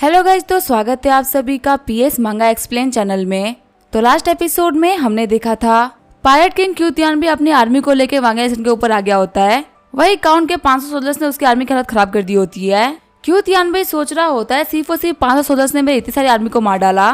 Hello guys, तो स्वागत है आप सभी का पीएस मांगा एक्सप्लेन चैनल में। तो लास्ट एपिसोड में हमने देखा था पायरेट किंग क्यू तियानबे अपनी आर्मी को लेकर वांगा के ऊपर आ गया होता है। वही काउंट के 500 सोल्जर्स ने उसकी आर्मी की हालत खराब कर दी होती है। क्यू तियानबे सोच रहा होता है सिर्फ और सिर्फ 500 सोल्जर्स ने मेरी इतनी सारी आर्मी को मार डाला,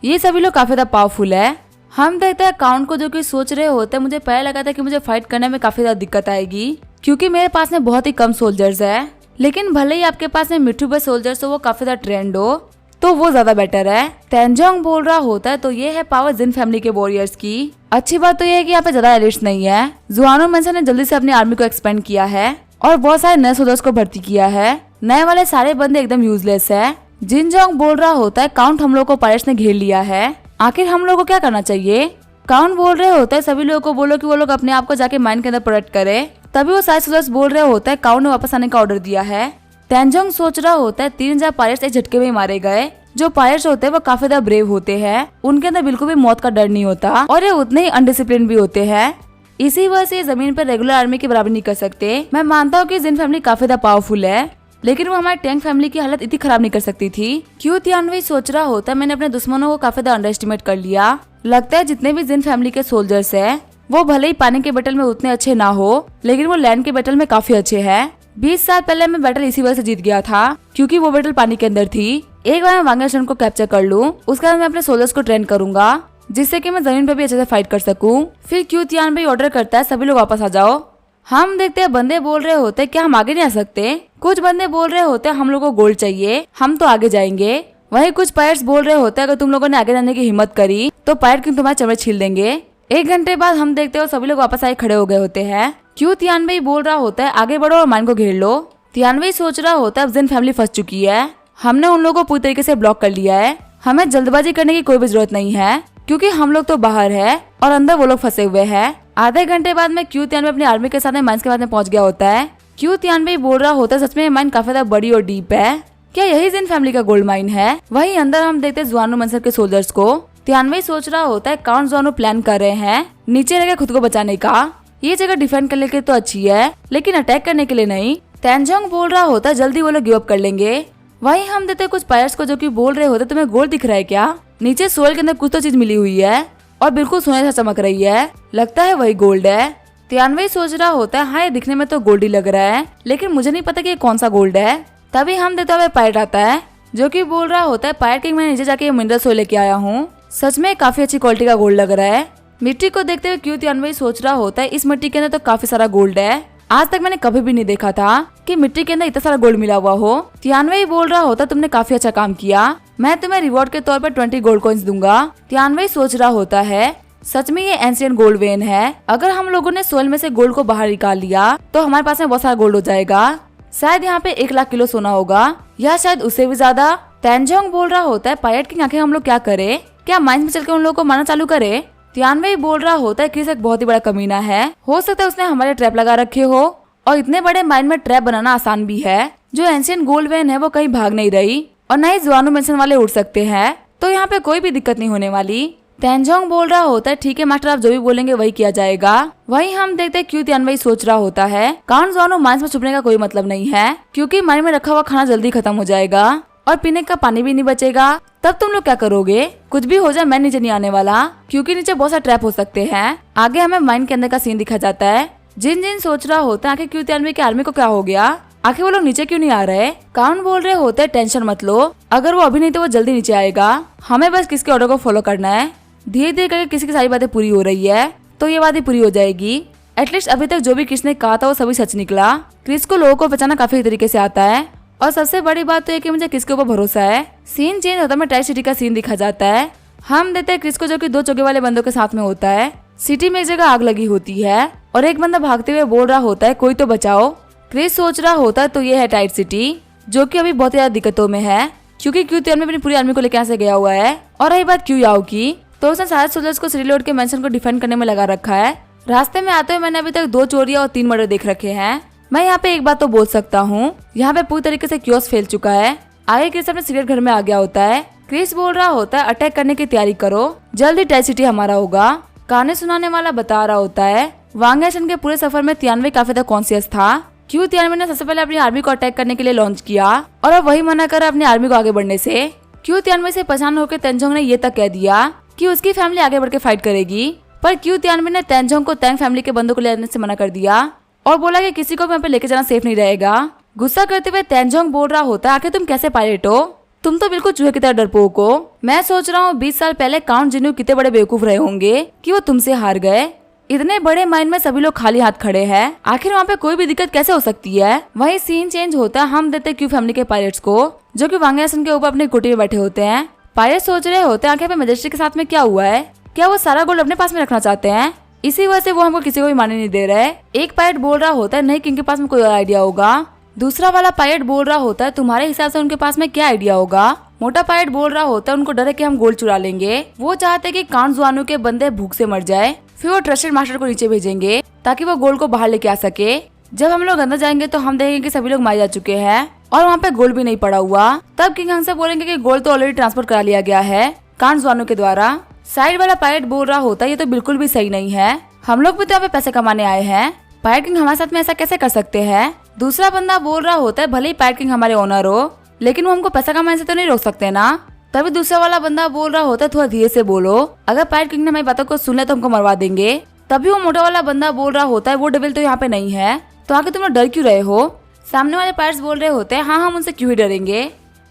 ये सभी लोग काफी ज्यादा पावरफुल है। हम देखते हैं काउंट को जो कि सोच रहे होते हैं मुझे पहले लगा था कि मुझे फाइट करने में काफी ज्यादा दिक्कत आएगी क्योंकि मेरे पास में बहुत ही कम सोल्जर्स है, लेकिन भले ही आपके पास में मिट्टू बस सोल्जर्स हो वो काफी ज्यादा ट्रेंड हो तो वो ज्यादा बेटर है। तेंजोंग बोल रहा होता है तो ये है पावर जिन फैमिली के वॉरियर्स की। अच्छी बात तो ये है कि यहाँ पे ज्यादा एलिट्स नहीं है। जुआनो मेंसन ने जल्दी से अपनी आर्मी को एक्सपेंड किया है और बहुत सारे नए सोल्जर्स को भर्ती किया है। नए वाले सारे बंदे एकदम यूजलेस है। जिनजोंग बोल रहा होता है काउंट हम लोग को पायरेट्स ने घेर लिया है, आखिर हम लोग को क्या करना चाहिए। काउंट बोल रहे होता है सभी लोगों को बोलो कि वो लोग अपने आप को जाके माइन के अंदर प्रोटेक्ट करे। तभी वो सारे सोल्जर्स बोल रहे होता है काउंट ने वापस आने का ऑर्डर दिया है। तेंजोंग सोच रहा होता है 3000 पायरेट्स एक झटके में मारे गए। जो पायरेट्स होते हैं वो काफी ज्यादा ब्रेव होते हैं, उनके अंदर बिल्कुल भी मौत का डर नहीं होता और ये उतने ही अनडिसिप्लिन भी होते हैं। इसी वजह से जमीन पर रेगुलर आर्मी की बराबरी नहीं कर सकते। मैं मानता हूँ कि जिन फैमिली काफी ज्यादा पावरफुल है, लेकिन वो हमारी टैंक फैमिली की हालत इतनी खराब नहीं कर सकती थी। क्यू तियानबे सोच रहा होता है मैंने अपने दुश्मनों को काफी ज्यादा अंडर एस्टिमेट कर लिया। लगता है जितने भी जिन फैमिली के सोल्जर्स है वो भले ही पानी के बैटल में उतने अच्छे ना हो, लेकिन वो लैंड के बैटल में काफी अच्छे है। 20 साल पहले मैं बैटल इसी वजह से जीत गया था क्योंकि वो बैटल पानी के अंदर थी। एक बार मैं वांगा को कैप्चर कर लूं, उसके बाद मैं अपने सोल्जर्स को ट्रेन करूंगा जिससे कि मैं जमीन पर भी अच्छे से फाइट कर सकूं। फिर क्यू तियानबे ऑर्डर करता है सभी लोग वापस आ जाओ। हम देखते हैं बंदे बोल रहे होते क्या हम आगे नहीं आ सकते। कुछ बंदे बोल रहे होते हम लोगों को गोल्ड चाहिए, हम तो आगे जाएंगे। वही कुछ पायरेट्स बोल रहे होते अगर तुम लोगों ने आगे जाने की हिम्मत करी तो पायरेट किंग तुम्हारे चमड़े छील देंगे। 1 घंटे बाद हम देखते हो सभी लोग वापस आए खड़े हो गए होते हैं। क्यू तियानबे बोल रहा होता है आगे बढ़ो और माइन को घेर लो। तियानबे सोच रहा होता है अब जिन फैमिली फंस चुकी है, हमने उन लोगों को पूरी तरीके से ब्लॉक कर लिया है। हमें जल्दबाजी करने की कोई भी जरूरत नहीं है क्योंकि हम लोग तो बाहर है और अंदर वो लोग फंसे हुए हैं। आधे घंटे बाद में क्यू तियानबे अपनी आर्मी के साथ माइंस के बाद में पहुंच गया होता है। क्यू तियानबे बोल रहा होता है सच में माइन काफी ज्यादा बड़ी और डीप है, क्या यही जिन फैमिली का गोल्ड माइन है। वही अंदर हम देखते हैं जुआनो मेंसन के सोल्जर्स को। तियानबे सोच रहा होता है काउंट जुआनो प्लान कर रहे हैं नीचे रहकर खुद को बचाने का। ये जगह डिफेंड करने के लिए तो अच्छी है लेकिन अटैक करने के लिए नहीं। तेंजोंग बोल रहा होता है जल्दी वो लोग गिव अप कर लेंगे। वही हम देते कुछ पायरेट्स को जो कि बोल रहे होते तुम्हें गोल्ड दिख रहा है क्या। नीचे सोल के अंदर कुछ तो चीज मिली हुई है और बिल्कुल सोने से चमक रही है, लगता है वही गोल्ड है। तियानबे सोच रहा होता है हाँ ये दिखने में तो गोल्ड ही लग रहा है लेकिन मुझे नहीं पता कि ये कौन सा गोल्ड है। तभी हम देते हुए पायरेट आता है जो कि बोल रहा होता है पायरेट किंग मैं नीचे जाके मिनरल सोल लेके आया हूँ, सच में काफी अच्छी क्वालिटी का गोल्ड लग रहा है। मिट्टी को देखते हुए क्यू तियानबे सोच रहा होता है इस मिट्टी के अंदर तो काफी सारा गोल्ड है, आज तक मैंने कभी भी नहीं देखा था कि मिट्टी के अंदर इतना सारा गोल्ड मिला हुआ हो। तियानबे ही बोल रहा होता तुमने काफी अच्छा काम किया, मैं तुम्हें रिवॉर्ड के तौर पर 20 गोल्ड कॉइंस दूंगा। तियानबे सोच रहा होता है सच में ये एंशिएंट गोल्ड वेन है, अगर हम लोगों ने सोल में से गोल्ड को बाहर निकाल लिया तो हमारे पास में बहुत सारा गोल्ड हो जाएगा। शायद यहाँ पे 1 लाख किलो सोना होगा या शायद उससे भी ज्यादा। तेंजोंग बोल रहा होता है पायरेट किंग आखिर हम लोग क्या करे, क्या माइंस में चल के उन लोगों को मारना चालू करे। तियानबे बोल रहा होता है क्रिस एक बहुत ही बड़ा कमीना है, हो सकता है उसने हमारे ट्रैप लगा रखे हो और इतने बड़े माइन में ट्रैप बनाना आसान भी है। जो एंशिएंट गोल्ड वेन है वो कहीं भाग नहीं रही और न ही जुआनो मेंसन वाले उड़ सकते हैं, तो यहाँ पे कोई भी दिक्कत नहीं होने वाली। तेंजोंग बोल रहा होता है ठीक है मास्टर आप जो भी बोलेंगे वही किया जाएगा। वही हम देखते हैं क्यू तियानबे सोच रहा होता है काउंट जुआनो माइंस में छुपने का कोई मतलब नहीं है क्योंकि माइन में रखा हुआ खाना जल्दी खत्म हो जाएगा और पीने का पानी भी नहीं बचेगा। तब तुम लोग क्या करोगे, कुछ भी हो जाए मैं नीचे नहीं आने वाला क्योंकि नीचे बहुत सारे ट्रैप हो सकते हैं। आगे हमें माइन के अंदर का सीन दिखा जाता है। जिन सोच रहा होता है आखिर क्यू तियानबे की आर्मी को क्या हो गया, आखिर वो लोग नीचे क्यों नहीं आ रहे। काउंट बोल रहे होते हैं टेंशन मत लो, अगर वो अभी नहीं तो वो जल्दी नीचे आएगा, हमें बस किसके ऑर्डर को फॉलो करना है। धीरे धीरे करके किसी की सारी बातें पूरी हो रही है तो ये बातें पूरी हो जाएगी। एटलीस्ट अभी तक जो भी क्रिस ने कहा था वो सभी सच निकला। क्रिस को लोगों को बचाना काफी तरीके से आता है और सबसे बड़ी बात तो है कि मुझे किसके ऊपर भरोसा है। सीन चेंज होता है, टाइट सिटी का सीन दिखा जाता है। हम देते हैं क्रिस को जो कि 2 चौके वाले बंदों के साथ में होता है। सिटी में एक जगह आग लगी होती है और एक बंदा भागते हुए बोल रहा होता है कोई तो बचाओ। क्रिस सोच रहा होता है तो ये है टाइट सिटी जो कि अभी बहुत ज्यादा दिक्कतों में है क्योंकि क्यू तियानबे अपनी पूरी आर्मी को लेकर से गया हुआ है। और रही बात क्यू याओ की, तो उसने सारे सोल्जर्स को सिटी लोड के मेंशन को डिफेंड करने में लगा रखा है। रास्ते में आते हुए मैंने अभी तक 2 चोरियां और 3 मर्डर देख रखे हैं। मैं यहाँ पे एक बात तो बोल सकता हूँ, यहाँ पे पूरी तरीके से क्योस फैल चुका है। आगे क्रिस अपने सीक्रेट घर में आ गया होता है। क्रिस बोल रहा होता है अटैक करने की तैयारी करो, जल्दी टाइट सिटी हमारा होगा। कहानी सुनाने वाला बता रहा होता है वांगा के पूरे सफर में तियानबे काफी ज्यादा कॉन्शियस था क्यू तियानबे ने सबसे पहले अपनी आर्मी को अटैक करने के लिए लॉन्च किया और अब वही मना कर अपनी आर्मी को आगे बढ़ने से। क्यू तियानबे से परेशान होकर तेंजोंग ने ये तक कह दिया कि उसकी फैमिली आगे बढ़ के फाइट करेगी, पर क्यू तियानबे ने तेंजोंग को तैंग फैमिली के बंदों को ले जाने से मना कर दिया और बोला कि किसी को भी यहाँ पे लेके जाना सेफ नहीं रहेगा। गुस्सा करते हुए तेंजोंग बोल रहा होता, आखिर तुम कैसे पायलट हो, तुम तो बिल्कुल चूहे की तरह डरपोक हो। मैं सोच रहा हूँ 20 साल पहले काउंट जिन्हू कितने बड़े बेवकूफ रहे होंगे कि वो तुमसे हार गए। इतने बड़े माइंड में सभी लोग खाली हाथ खड़े हैं, आखिर वहाँ पे कोई भी दिक्कत कैसे हो सकती है। वही सीन चेंज होता है, हम देते क्यू फैमिली के पायलट्स को जो कि वांग आसन के ऊपर अपनी कुटी में बैठे होते हैं। पायलट सोच रहे होते हैं आखिर मेजेस्टिक के साथ में क्या हुआ है, क्या वो सारा गोल्ड अपने पास में रखना चाहते हैं, इसी वजह से वो हमको किसी को भी मारने नहीं दे रहे। एक पायलट बोल रहा होता है नहीं किंग के पास में कोई और आइडिया होगा। दूसरा वाला पायलट बोल रहा होता है तुम्हारे हिसाब से उनके पास में क्या आइडिया होगा। मोटा पायलट बोल रहा होता है उनको डर है कि हम गोल्ड चुरा लेंगे, वो चाहते हैं कि काउंट जुआनू के बंदे भूख से मर जाए, फिर वो ट्रस्टेड मास्टर को नीचे भेजेंगे ताकि वो गोल्ड को बाहर लेके आ सके। जब हम लोग अंदर जाएंगे तो हम देखेंगे कि सभी लोग मारे जा चुके हैं और वहाँ पे गोल्ड भी नहीं पड़ा हुआ। तब किंग हमसे बोलेंगे कि गोल्ड तो ऑलरेडी ट्रांसफर करा लिया गया है काउंट जुआनू के द्वारा। साइड वाला पायलट बोल रहा होता है ये तो बिल्कुल भी सही नहीं है, हम लोग भी तो यहाँ पे पैसे कमाने आए हैं, पायलट किंग हमारे साथ में ऐसा कैसे कर सकते हैं। दूसरा बंदा बोल रहा होता है भले ही पायलट किंग हमारे ओनर हो लेकिन वो हमको पैसा कमाने से तो नहीं रोक सकते ना। तभी दूसरा वाला बंदा बोल रहा होता है थोड़ा धीरे से बोलो, अगर पायलट किंग ने हमारी बातों को सुन लिया तो हमको मरवा देंगे। तभी वो मोटा वाला बंदा बोल रहा होता है वो डेविल तो यहाँ पे नहीं है, तो आगे तुम लोग डर क्यों रहे हो। सामने वाले पायलट्स बोल रहे होते हैं हाँ हम उनसे क्यों ही डरेंगे,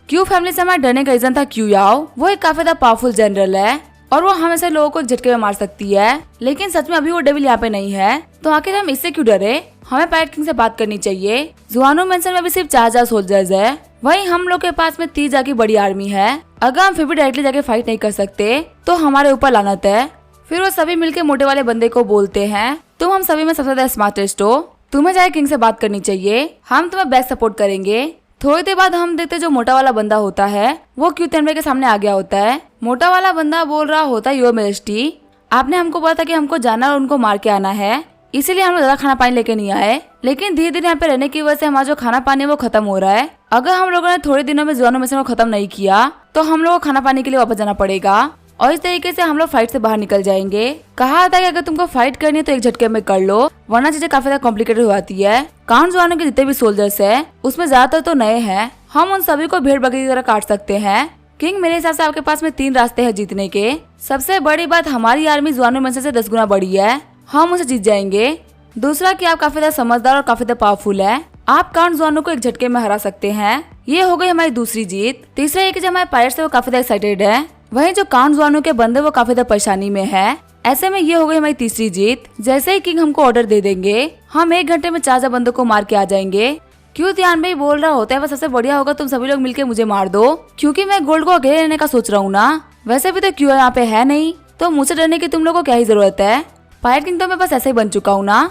क्यू फैमिली से हमारे डरने का रीजन था क्यू याओ, वो एक काफी ज्यादा पावरफुल जनरल है और वो हमेशा लोगों को झटके में मार सकती है, लेकिन सच में अभी वो डेविल यहाँ पे नहीं है, तो आखिर हम इससे क्यों डरे। हमें पायलट किंग से बात करनी चाहिए। जुआनू मेंशन में भी सिर्फ 4000 सोल्जर्स है, वहीं हम लोग के पास में 30 की बड़ी आर्मी है। अगर हम फिर भी डायरेक्टली जाके फाइट नहीं कर सकते तो हमारे ऊपर लानत है। फिर वो सभी मिलके मोटे वाले बंदे को बोलते हैं तुम हम सभी में सबसे ज्यादा स्मार्टेस्ट हो, तुम्हें जाके किंग से बात करनी चाहिए, हम तुम्हें बैक सपोर्ट करेंगे। थोड़ी देर बाद हम देखते जो मोटा वाला बंदा होता है वो क्यू तियानबे के सामने आ गया होता है। मोटा वाला बंदा बोल रहा होता है योर मेजेस्टी, आपने हमको बोला था कि हमको जाना और उनको मार के आना है, इसीलिए हम लोग ज्यादा खाना पानी लेके नहीं आए, लेकिन धीरे धीरे यहाँ पे रहने की वजह से हमारा जो खाना पानी है वो खत्म हो रहा है। अगर हम लोगों ने थोड़े दिनों में जुआनू मिशन को खत्म नहीं किया तो हम लोग को खाना पानी के लिए वापस जाना पड़ेगा और इस तरीके से हम लोग फाइट से बाहर निकल जाएंगे। कहा था कि अगर तुमको फाइट करनी है तो एक झटके में कर लो, वरना चीजें काफी ज्यादा कॉम्प्लिकेटेड हो जाती है। काउंट जुआनू के जितने भी सोल्जर्स है उसमें ज्यादातर तो नए हैं, हम उन सभी को भेड़ बकरी की तरह काट सकते हैं। किंग मेरे हिसाब से आपके पास में 3 रास्ते हैं जीतने के। सबसे बड़ी बात हमारी आर्मी जुआनू मिशन से 10 गुना बड़ी है, हम उसे जीत जाएंगे। दूसरा कि आप काफी ज्यादा समझदार और काफी ज्यादा पावरफुल है, आप काउंट जुआनू को एक झटके में हरा सकते हैं, ये हो गई हमारी दूसरी जीत। तीसरा ये कि जो हमारे पायलट्स है वो काफी ज्यादा एक्साइटेड है, वहीं जो काउंट जुआनू के बंदे वो काफी ज्यादा परेशानी में है। ऐसे में ये हो गई हमारी तीसरी जीत। जैसे ही किंग हमको ऑर्डर दे देंगे हम 1 घंटे में 4000 बंदों को मार के आ जाएंगे। क्यू तियानबे बोल रहा होता है वह सबसे बढ़िया होगा तुम सभी लोग मिलके मुझे मार दो, क्योंकि मैं गोल्ड को अकेले लेने का सोच रहा हूँ ना, वैसे भी तो क्यू यहाँ पे है नहीं, तो मुझसे डरने की तुम लोगों को क्या ही जरूरत है। पायलट किंग तो मैं बस ऐसे ही बन चुका हूँ ना,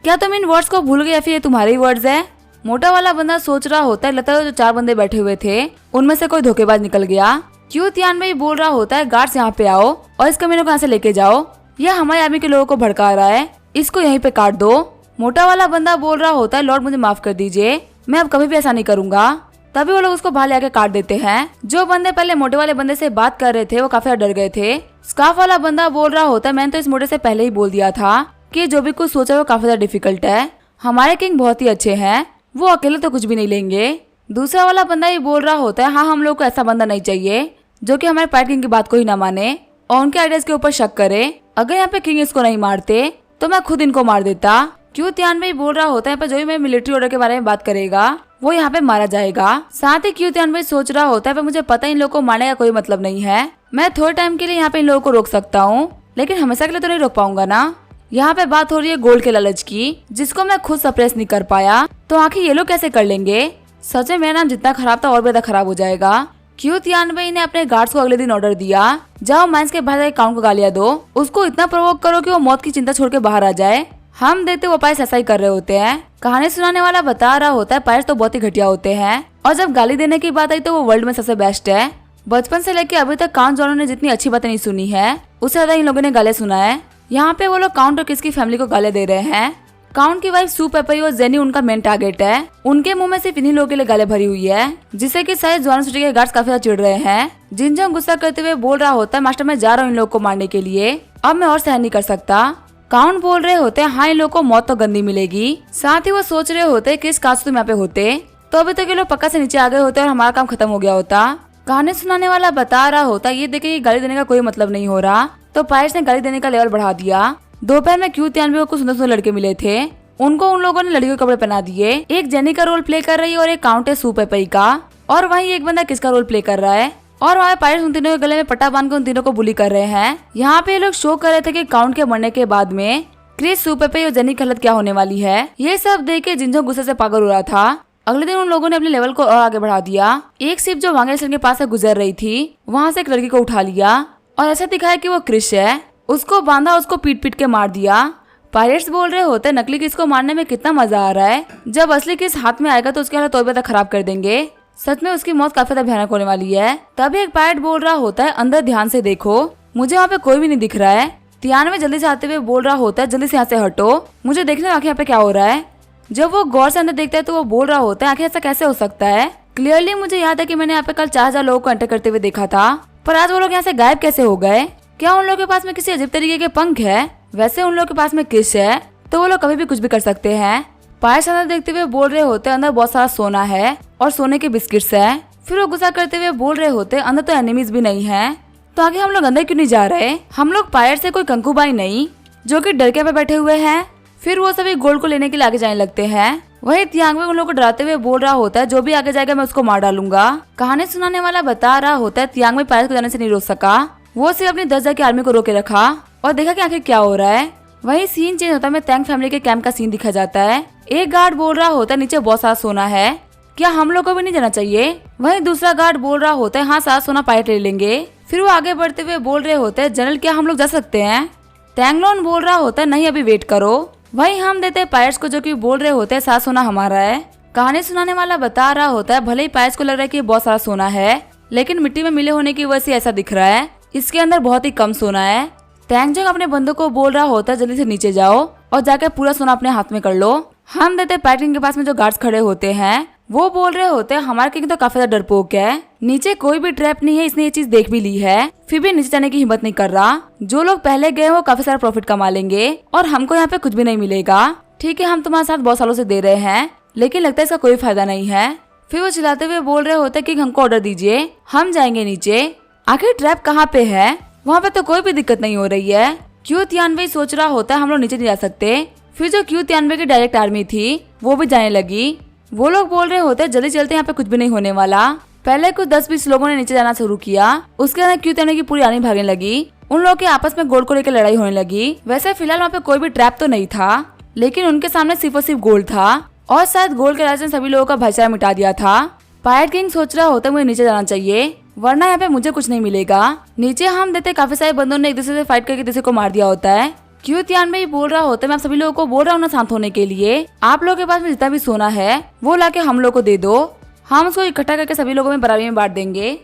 क्या तुम इन वर्ड्स को भूल गए या फिर ये तुम्हारे ही वर्ड्स है। मोटा वाला बंदा सोच रहा होता है लगता है जो 4 बंदे बैठे हुए थे उनमें से कोई धोखेबाज निकल गया। क्यू तियानबे बोल रहा होता है गार्ड्स यहाँ पे आओ और इस कमीने को यहाँ से लेके जाओ, यह हमारी आर्मी के लोगों को भड़का रहा है, इसको यहीं पे काट दो। मोटा वाला बंदा बोल रहा होता है लॉर्ड मुझे माफ कर दीजिए, मैं अब कभी भी ऐसा नहीं करूंगा। तभी वो लोग उसको बाहर लेके काट देते हैं। जो बंदे पहले मोटे वाले बंदे से बात कर रहे थे वो काफी डर गए थे। स्कार्फ वाला बंदा बोल रहा होता है मैंने तो इस मोटे से पहले ही बोल दिया था कि जो भी कुछ सोचा वो काफी ज्यादा डिफिकल्ट है, हमारे किंग बहुत ही अच्छे हैं, वो अकेले तो कुछ भी नहीं लेंगे। दूसरा वाला बंदा ये बोल रहा होता है हाँ हम लोग को ऐसा बंदा नहीं चाहिए जो कि हमारे पायलट किंग की बात को ही ना माने और उनके आइडियाज के ऊपर शक करे। अगर यहाँ पे किंग इसको नहीं मारते तो मैं खुद इनको मार देता। क्यू तियानबे बोल रहा होता है पर जो भी मैं मिलिट्री ऑर्डर के बारे में बात करेगा वो यहाँ पे मारा जाएगा। साथ ही क्यू तियानबे सोच रहा होता है पर मुझे पता इन लोगों को मारने का कोई मतलब नहीं है, मैं थोड़े टाइम के लिए यहाँ पे इन लोगों को रोक सकता हूँ लेकिन हमेशा के लिए तो नहीं रोक पाऊंगा ना। यहाँ पे बात हो रही है गोल्ड के लालच की, जिसको मैं खुद सप्रेस नहीं कर पाया, तो आखिर ये लोग कैसे कर लेंगे। सच में मेरा नाम जितना खराब था और भी ज्यादा खराब हो जाएगा। क्यू तियानबे ने अपने गार्ड्स को अगले दिन ऑर्डर दिया जाओ माइंस के बाहर काउंट को गालियां दो, उसको इतना प्रोवोक करो कि वो मौत की चिंता छोड़ के बाहर आ जाए। हम देखते वो पायलट्स ऐसा ही कर रहे होते हैं। कहानी सुनाने वाला बता रहा होता है पायलट्स तो बहुत ही घटिया होते हैं और जब गाली देने की बात आई तो वो वर्ल्ड में सबसे बेस्ट है। बचपन से लेके अभी तक काउंट जोनों ने जितनी अच्छी बातें नहीं सुनी है उससे ज्यादा इन लोगों ने गालियां सुना है। यहाँ पे वो लोग काउंट और किसकी फैमिली को गालियां दे रहे हैं। काउंट की वाइफ सू पेपई और जेनी उनका मेन टारगेट है, उनके मुंह में सिर्फ इन्हीं लोगों के लिए गालियां भरी हुई है, जिससे कि शायद जुआनू सिटी के गार्ड्स काफी ज्यादा चिढ़ रहे हैं। जिनजोंग गुस्सा करते हुए बोल रहा होता है मास्टर मैं जा रहा हूँ इन लोगों को मारने के लिए, अब मैं और सहन नहीं कर सकता। काउंट बोल रहे होते हैं हाँ इन लोगों को मौत तो गंदी मिलेगी। साथ ही वो सोच रहे होते किस काश तुम यहाँ पे होते तो अभी तक ये लोग पक्का से नीचे आ गए होते और हमारा काम खत्म हो गया होता। कहानी सुनाने वाला बता रहा होता ये देखे कि गाली देने का कोई मतलब नहीं हो रहा, तो पायरेट्स ने गाली देने का लेवल बढ़ा दिया। दोपहर में क्यू तियानवे को कुछ सुंदर सुंदर लड़के मिले थे, उनको उन लोगों ने लड़कियों के कपड़े पहना दिए। एक जेनी का रोल प्ले कर रही है और एक काउंटेस सू पेपई का, और वहीं एक बंदा किसका रोल प्ले कर रहा है। और वहाँ पायरेट्स उन तीनों के गले में पट्टा बांध कर उन तीनों को बुली कर रहे हैं। यहाँ पे लोग शो कर रहे थे कि काउंट के मरने के बाद में क्रिस, सू पेपई और जेनी की हालत क्या होने वाली है। ये सब देख के जिंजो गुस्से से पागल हो रहा था। अगले दिन उन लोगों ने अपने लेवल को और आगे बढ़ा दिया। एक शिप जो वांगे आइलैंड के पास से गुजर रही थी, वहाँ से एक लड़की को उठा लिया और ऐसा दिखाया कि वो क्रिस है। उसको बांधा, उसको पीट पीट के मार दिया। पायरेट्स बोल रहे होते नकली किस को मारने में कितना मजा आ रहा है, जब असली किस हाथ में आएगा तो उसकी हालत और भी ज्यादा खराब कर देंगे। सच में उसकी मौत काफी ज्यादा भयानक होने वाली है। तभी एक पायरेट बोल रहा होता है अंदर ध्यान से देखो, मुझे वहाँ पे कोई भी नहीं दिख रहा है। तियानवे जल्दी से आते हुए बोल रहा होता है जल्दी से यहाँ से हटो, मुझे देखने आखिर यहाँ पे क्या हो रहा है। जब वो गौर से अंदर देखता है तो वो बोल रहा होता है आखिर ऐसा कैसे हो सकता है। क्लियरली मुझे याद है कि मैंने यहाँ पे कल 4000 लोगों को एंटर करते हुए देखा था, पर आज वो लोग यहाँ से गायब कैसे हो गए। क्या उन लोगों के पास में किसी अजीब तरीके के पंख है? वैसे उन लोगों के पास में किस है तो वो लोग कभी भी कुछ भी कर सकते हैं। पायरेट्स अंदर देखते हुए बोल रहे होते अंदर बहुत सारा सोना है और सोने के बिस्किट्स है। फिर वो गुस्सा करते हुए बोल रहे होते अंदर तो एनिमीज भी नहीं है, तो आगे हम लोग अंदर क्यों नहीं जा रहे। हम लोग पायरेट से कोई कंकुबाई नहीं जो कि डर के पे बैठे हुए हैं। फिर वो सभी गोल्ड को लेने के लिए आगे जाने लगते हैं। वही तियांगवे उन लोगों को डराते हुए बोल रहा होता है जो भी आगे जाएगा मैं उसको मार डालूंगा। कहानी सुनाने वाला बता रहा होता है तियांगवे पायरेट्स को जाने से नहीं रोक सका, वो सिर्फ अपनी 10,000 की आर्मी को रोके रखा और देखा कि आखिर क्या हो रहा है। वही सीन चेंज होता है, टैंग फैमिली के कैंप का सीन दिखा जाता है। एक गार्ड बोल रहा होता है नीचे बहुत सारा सोना है, क्या हम लोग को भी नहीं जाना चाहिए। वही दूसरा गार्ड बोल रहा होता है हाँ सारा सोना पायरेट ले लेंगे। फिर वो आगे बढ़ते हुए बोल रहे होते हैं जनरल क्या हम लोग जा सकते हैं। टैंगलोन बोल रहा होता है नहीं अभी वेट करो। वही हम देते हैं पायरेट्स को जो कि बोल रहे होते हैं सारा सोना हमारा है। कहानी सुनाने वाला बता रहा होता है भले ही पायरेट्स को लग रहा है कि बहुत सारा सोना है, लेकिन मिट्टी में मिले होने की वजह से ऐसा दिख रहा है, इसके अंदर बहुत ही कम सोना है। टैंगजंग अपने बंदों को बोल रहा होता है जल्दी से नीचे जाओ और जाकर पूरा सोना अपने हाथ में कर लो। हम देते पायरेट किंग के पास में जो गार्ड्स खड़े होते हैं, वो बोल रहे होते हैं हमारा किंग तो काफी ज्यादा डरपोक है, नीचे कोई भी ट्रैप नहीं है, इसने ये चीज देख भी ली है, फिर भी नीचे जाने की हिम्मत नहीं कर रहा। जो लोग पहले गए वो काफी सारा प्रॉफिट कमा लेंगे और हमको यहाँ पे कुछ भी नहीं मिलेगा। ठीक है हम तुम्हारे साथ बहुत सालों से दे रहे हैं, लेकिन लगता है इसका कोई फायदा नहीं है। फिर वो चिल्लाते हुए बोल रहे होते कि हमको ऑर्डर दीजिए, हम जाएंगे नीचे। आखिर ट्रैप कहाँ पे है, वहाँ पे तो कोई भी दिक्कत नहीं हो रही है। क्यू तियानवे सोच रहा होता है हम लोग नीचे नहीं जा सकते। फिर जो क्यू तियानवे की डायरेक्ट आर्मी थी वो भी जाने लगी। वो लोग बोल रहे होते जल्दी चलते यहाँ पे कुछ भी नहीं होने वाला। पहले कुछ 10-20 लोगों ने नीचे जाना शुरू किया, उसके बाद क्यू तियानवे की पूरी आर्मी भागने लगी। उन लोगों के आपस में गोल्ड को लेकर लड़ाई होने लगी। वैसे फिलहाल वहाँ पे कोई भी ट्रैप तो नहीं था, लेकिन उनके सामने सिर्फ और सिर्फ गोल्ड था और शायद गोल्ड के राज ने सभी लोगों का भाईचारा मिटा दिया था। पायरेट किंग सोच रहा होता मुझे नीचे जाना चाहिए वरना यहाँ पे मुझे कुछ नहीं मिलेगा। नीचे हम देते काफी सारे बंदों ने एक दूसरे से फाइट करके दूसरे को मार दिया होता है। क्यू तियानवे ही बोल रहा होता है मैं आप सभी लोगों को बोल रहा हूँ ना शांत होने के लिए, आप लोगों के पास में जितना भी सोना है वो लाके हम लोग को दे दो, हम उसको इकट्ठा करके सभी लोगों में बराबरी में बांट देंगे।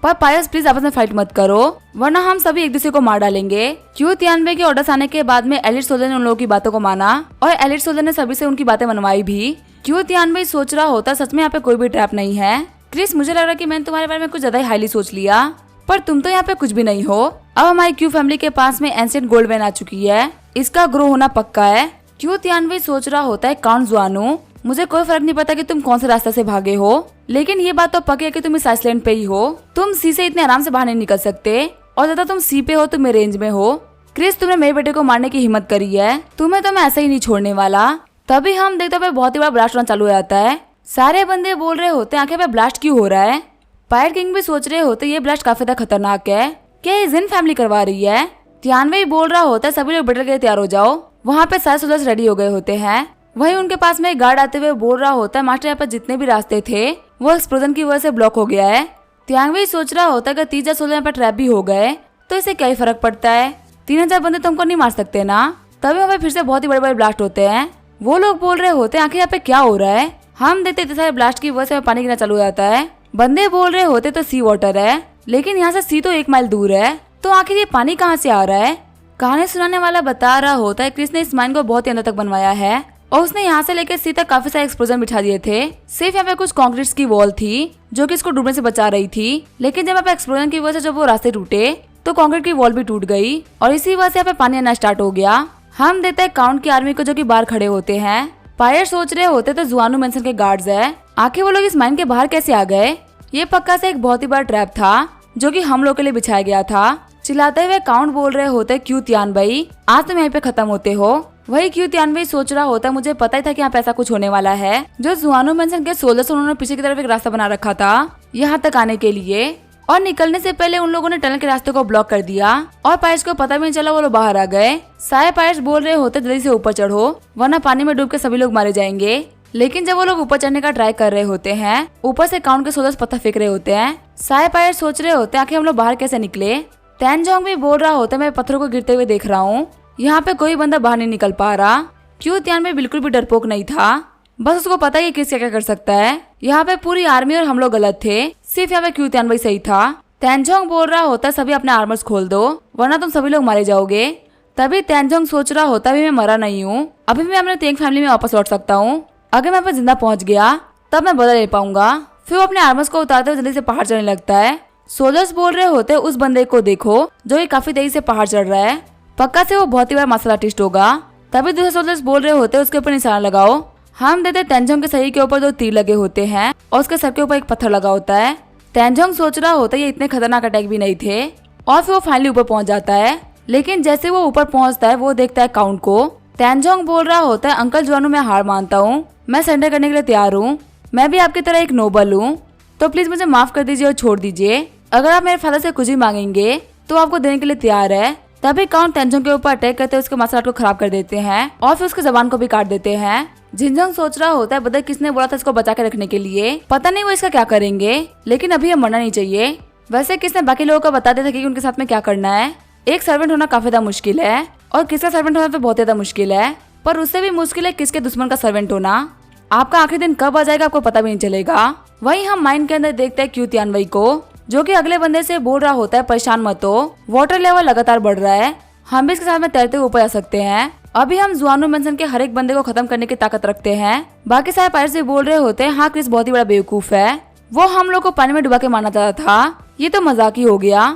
पर पायरेट्स प्लीज आपस में फाइट मत करो वरना हम सभी एक दूसरे को मार डालेंगे। क्यू तियानवे के ऑर्डर्स आने के बाद में एलिट सोल्जर ने उन लोगों की बातों को माना और एलिट सोल्जर ने सभी से उनकी बातें मनवाई भी। क्यू तियानवे सोच रहा होता सच में यहाँ पे कोई भी ट्रैप नहीं है। क्रिस मुझे लग रहा है कि मैंने तुम्हारे बारे में कुछ ज्यादा ही हाईली सोच लिया, पर तुम तो यहाँ पे कुछ भी नहीं हो। अब हमारी क्यू फैमिली के पास में एंशिएंट गोल्ड वेन आ चुकी है, इसका ग्रो होना पक्का है। क्यू तियानवे सोच रहा होता है काउंट जुआनो मुझे कोई फर्क नहीं पड़ता कि तुम कौन से रास्ते से भागे हो, लेकिन ये बात तो पक्की है कि तुम इस आइसलैंड पे ही हो। तुम सी से इतने आराम से बाहर नहीं निकल सकते और ज्यादा तुम सी पे हो तुम मेरे रेंज में हो। क्रिस तुमने मेरे बेटे को मारने की हिम्मत करी है, तुम्हें तो मैं ऐसा ही नहीं छोड़ने वाला। तभी हम देखते हुए बहुत ही बड़ा ब्लास्ट होना चालू हो जाता है। सारे बंदे बोल रहे होते आखिर पे ब्लास्ट क्यों हो रहा है। पायरेट किंग भी सोच रहे होते ये ब्लास्ट काफी ज्यादा खतरनाक है, क्या ये जिन फैमिली करवा रही है। तियानवे ही बोल रहा होता है सभी लोग बैटल के लिए तैयार हो जाओ। वहाँ पे सारे सोल्जर्स रेडी हो गए होते हैं। वही उनके पास में एक गार्ड आते हुए बोल रहा होता है मास्टर यहाँ पर जितने भी रास्ते थे वो एक्सप्लोजन की वजह से ब्लॉक हो गया है। तियांगवे ही सोच रहा होता है कि 30,000 सोल्जर यहाँ पर ट्रैप भी हो गए तो इसे क्या ही फर्क पड़ता है, 3,000 बंदे तुमको नहीं मार सकते ना। तभी वहाँ पे फिर से बहुत ही बड़े बड़े ब्लास्ट होते हैं। वो लोग बोल रहे होते हैं आखिर यहाँ पे क्या हो रहा है। हम देखते इतने सारे ब्लास्ट की वजह से पानी गिरना चालू हो जाता है। बंदे बोल रहे होते तो सी वाटर है, लेकिन यहाँ से सी तो 1 माइल दूर है, तो आखिर ये पानी कहाँ से आ रहा है। कहानी सुनाने वाला बता रहा होता है क्रिस ने इस माइन को बहुत ही अंदर तक बनवाया है और उसने यहाँ से लेकर सी तक काफी सारे एक्सप्लोजन बिठा दिए थे। सिर्फ यहाँ पे कुछ कंक्रीट की वॉल थी जो कि इसको डूबने से बचा रही थी, लेकिन जब यहाँ पे एक्सप्लोजन की वजह से जब वो रास्ते टूटे तो कंक्रीट की वॉल भी टूट गई और इसी वजह से यहाँ पे पानी आना स्टार्ट हो गया। हम देते हैं काउंट की आर्मी को जो कि बाहर खड़े होते हैं। पायलट सोच रहे होते तो जुआनो मेंशन के गार्ड्स है, आखिर वो लोग इस माइन के बाहर कैसे आ गए। ये पक्का से एक बहुत ही बड़ा ट्रैप था जो कि हम लोग के लिए बिछाया गया था। चिल्लाते हुए काउंट बोल रहे होते क्यों तियान भाई, आज तुम यहीं पे खत्म होते हो। वही क्यों तियान भाई सोच रहा होता मुझे पता ही था कि यहाँ पे ऐसा कुछ होने वाला है। जो जुआनो मेंशन के सोल्जर्स उन्होंने पीछे की तरफ एक रास्ता बना रखा था यहाँ तक आने के लिए, और निकलने से पहले उन लोगों ने टनल के रास्ते को ब्लॉक कर दिया और पायलट्स को पता भी नहीं चला वो लोग बाहर आ गए। सारे पायलट्स बोल रहे होते जल्दी से ऊपर चढ़ो वरना पानी में डूब के सभी लोग मारे जाएंगे। लेकिन जब वो लोग ऊपर चढ़ने का ट्राई कर रहे होते हैं, ऊपर से काउंट के सोल्जर्स पत्थर फेंक रहे होते हैं। सारे पायलट सोच रहे होते हैं आखिर हम लोग बाहर कैसे निकले। तैनजोंग भी बोल रहा होता है मैं पत्थरों को गिरते हुए देख रहा हूँ, यहाँ पे कोई बंदा बाहर नहीं निकल पा रहा। क्यों त्यान में बिल्कुल भी डरपोक नहीं था, बस उसको पता है कि किस क्या कर सकता है। यहाँ पे पूरी आर्मी और हम लोग गलत थे, सिर्फ यहाँ पे क्यों त्यान भाई सही था। तैनजोंग बोल रहा होता सभी अपने आर्मर्स खोल दो वरना तुम सभी लोग मारे जाओगे। तभी तैनजोंग सोच रहा होता भी मैं मरा नहीं हूँ, अभी मैं अपने तेंग फैमिली में वापस लौट सकता हूँ। अगर मैं जिंदा पहुंच गया तब मैं बदला ले पाऊंगा। फिर वो अपने आर्मर्स को उतारते हुए जल्दी से पहाड़ चढ़ने लगता है। सोल्जर्स बोल रहे होते उस बंदे को देखो जो कि काफी तेजी से पहाड़ चढ़ रहा है, पक्का से वो बहुत ही बड़ा मार्शल आर्टिस्ट होगा। तभी दूसरे सोल्जर्स बोल रहे होते उसके ऊपर निशाना लगाओ। हम देते तैनजोंग के शरीर के ऊपर 2 तीर लगे होते हैं और उसके सर के ऊपर एक पत्थर लगा होता है। तैनजोंग सोच रहा होता है ये इतने खतरनाक अटैक भी नहीं थे, और फिर वो फाइनली ऊपर पहुंच जाता है। लेकिन जैसे वो ऊपर पहुंचता है वो देखता है काउंट को। तैनजोंग बोल रहा होता है अंकल जुआनो मैं हार मानता हूँ, मैं सरेंडर करने के लिए तैयार हूँ, मैं भी आपकी तरह एक नोबल हूँ, तो प्लीज मुझे माफ कर दीजिए और छोड़ दीजिए। अगर आप मेरे फादर से कुछ ही मांगेंगे तो आपको देने के लिए तैयार है। तभी काउंट तैनजोंग के ऊपर अटैक करते उसके मार्शल आर्ट को खराब कर देते हैं और फिर उसके जबान को भी काट देते हैं। जिनजोंग सोच रहा होता है बदर किसने बोला था इसको बचा के रखने के लिए, पता नहीं वो इसका क्या करेंगे, लेकिन अभी ये मरना नहीं चाहिए। वैसे किसने बाकी लोगों को बता दिया था कि उनके साथ में क्या करना है। एक सर्वेंट होना काफी ज्यादा मुश्किल है और किसका सर्वेंट होना तो बहुत ज्यादा मुश्किल है, पर उससे भी मुश्किल है किसके दुश्मन का सर्वेंट होना। आपका आखिरी दिन कब आ जाएगा आपको पता भी नहीं चलेगा। वहीं हम माइन के अंदर देखते हैं क्यू तियान वई को जो कि अगले बंदे से बोल रहा होता है परेशान मत हो, वाटर लेवल लगातार बढ़ रहा है, हम भी इसके साथ में तैरते हुए ऊपर आ सकते हैं। अभी हम जुआनो मेंशन के हर एक बंदे को खत्म करने की ताकत रखते हैं। बाकी सारे पायलट्स भी बोल रहे होते हैं हाँ क्रिस बहुत ही बड़ा बेवकूफ है, वो हम लोग को पानी में डुबा के मारना चाहता था, ये तो मजाक ही हो गया,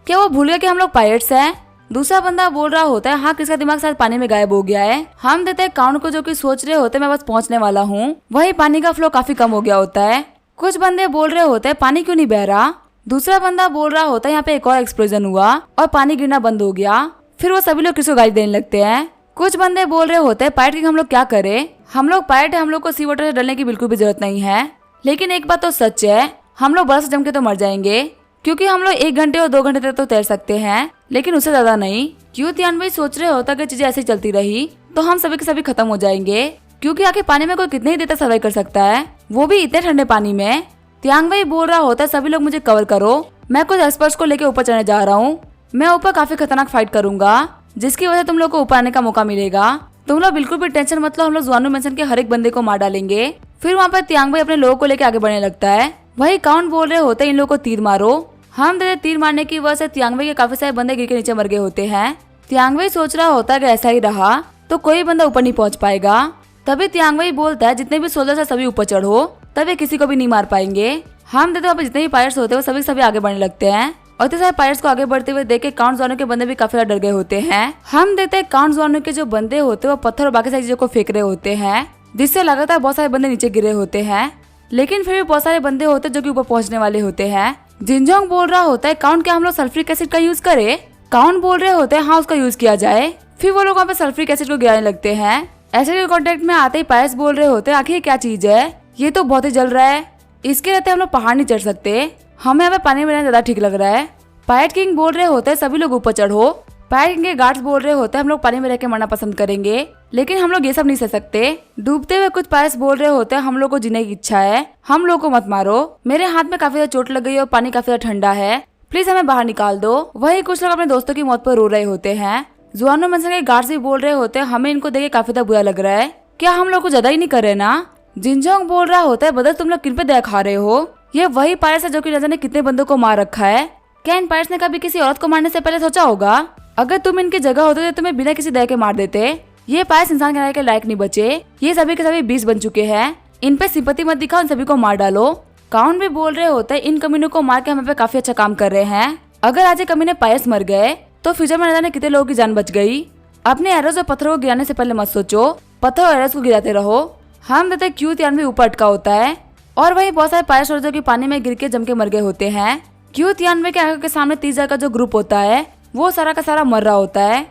क्या वो भूल गया कि हम लोग पायलट्स हैं। दूसरा बंदा बोल रहा होता है हाँ किसका दिमाग शायद पानी में गायब हो गया है। हम देते हैं काउंट को जो कि सोच रहे होते मैं बस पहुंचने वाला हूँ, वही पानी का फ्लो काफी कम हो गया होता है। कुछ बंदे बोल रहे होते हैं पानी क्यों नहीं बह रहा। दूसरा बंदा बोल रहा होता है यहाँ पे एक और एक्सप्लोजन हुआ और पानी गिरना बंद हो गया। फिर वो सभी लोग किसको गाली देने लगते हैं। कुछ बंदे बोल रहे होते हैं पायलट की हम लोग क्या करें, हम लोग पायलट है, हम लोग को सी वाटर से डरने की बिल्कुल भी जरूरत नहीं है। लेकिन एक बात तो सच है, हम लोग बर्फ से जम के तो मर जाएंगे, क्योंकि हम लोग 1 घंटे और 2 घंटे तक तो तैर सकते हैं, लेकिन उससे ज्यादा नहीं। क्यों तियान भाई सोच रहे होता कि चीजें ऐसी चलती रही तो हम सभी के सभी खत्म हो जाएंगे, क्योंकि आखिर पानी में कोई कितने ही देर तक सर्वाइव कर सकता है, वो भी इतने ठंडे पानी में। तियांग भाई बोल रहा होता है सभी लोग मुझे कवर करो, मैं कुछ एक्सपर्ट्स को लेके ऊपर चढ़ने जा रहा हूँ, मैं ऊपर काफी खतरनाक फाइट करूंगा जिसकी वजह से तुम लोग को ऊपर आने का मौका मिलेगा। तुम लोग बिल्कुल भी टेंशन मत लो, हम लोग जुआनो मेंशन के हर एक बंदे को मार डालेंगे। फिर वहाँ पर तियांग भाई अपने लोगों को लेके आगे बढ़ने लगता है। वही काउंट बोल रहे होते हैं इन लोगों को तीर मारो। हम देते तीर मारने की वजह से तियांग भाई के काफी सारे बंदे गिर के नीचे मर गए होते हैं। तियांग भाई सोच रहा होता है कि ऐसा ही रहा तो कोई बंदा ऊपर नहीं पहुंच पाएगा। तभी तियांग भाई बोलता है जितने भी सोल्जर्स है सभी ऊपर चढ़ो, तभी किसी को भी नहीं मार पाएंगे। हम देते वहाँ पे जितने भी पायलट्स होते हैं वो सभी आगे बढ़ने लगते हैं और इतने सारे पायलट्स को आगे बढ़ते हुए देख के काउंट जुआनो के बंदे भी काफी ज्यादा डर गए होते हैं। हम देते हैं काउंट जुआनो के जो बंदे होते हैं वो पत्थर और बाकी सारी चीजों को फेंक रहे होते हैं, जिससे लगातार बहुत सारे बंदे नीचे गिरे होते हैं। लेकिन फिर भी बहुत सारे बंदे होते हैं जो कि ऊपर पहुंचने वाले होते हैं। जिनजोंग बोल रहा होता है काउंट क्या हम लोग सल्फ्यूरिक एसिड का यूज करें। काउंट बोल रहे होते हैं हाँ उसका यूज किया जाए। फिर वो लोग वहाँ पे सल्फ्यूरिक एसिड को गिराने लगते हैं। एसिड के कॉन्टेक्ट में आते ही पायलट्स बोल रहे होते हैं आखिर क्या चीज है, ये तो बहुत ही जल रहा है, इसके रहते हम लोग पहाड़ नहीं चढ़ सकते, हमें यहाँ पे पानी में रहना ज्यादा ठीक लग रहा है। पायलट किंग बोल रहे होते हैं सभी लोग ऊपर चढ़ो। पायलट किंग के गार्ड्स बोल रहे होते हैं हम लोग पानी में रह के मरना पसंद करेंगे, लेकिन हम लोग ये सब नहीं सह सकते। डूबते हुए कुछ पायलट्स बोल रहे होते हैं हम लोग को जीने की इच्छा है, हम लोग को मत मारो, मेरे हाथ में काफी ज्यादा चोट लग गई है और पानी काफी ज्यादा ठंडा है, प्लीज हमें बाहर निकाल दो। वही कुछ लोग अपने दोस्तों की मौत पर रो रहे होते हैं। जुआनो मेंशन के गार्ड्स भी बोल रहे होते हैं हमें इनको देख के काफी ज्यादा बुरा लग रहा है, क्या हम लोग को ज्यादा ही नहीं कर रहे ना। जिनजोंग बोल रहा होता है बदल तुम लोग किन पे दया खा रहे हो, ये वही पायलट्स है जो कि न जाने कितने बंदों को मार रखा है। क्या इन पायलट्स ने कभी किसी औरत को मारने से पहले सोचा होगा, अगर तुम इनकी जगह होते तो तुम्हें बिना किसी दया के मार देते। ये पायलट्स इंसान कहलाने के लायक नहीं बचे, ये सभी के सभी 20 बन चुके हैं, इन पे सिंपैथी मत दिखाओ, इन सभी को मार डालो। काउंट भी बोल रहे होते हैं इन कमीनों को मार के हमें पे काफी अच्छा काम कर रहे हैं, अगर आज ये कमीने पायलट्स मर गए तो फ्यूचर में न जाने कितने लोगों की जान बच गई। अपने एरोज और पत्थरों को गिराने से पहले मत सोचो, पत्थर और एरोज को गिराते रहो। हम देते क्यू त्यान भी ऊपर अटका होता है और वही बहुत सारे पायलट सोल्जर के पानी में गिर के जम के मर गए होते हैं। क्यू त्यान के आंखों के सामने 30 जार का जो ग्रुप होता है वो सारा का सारा मर रहा होता है।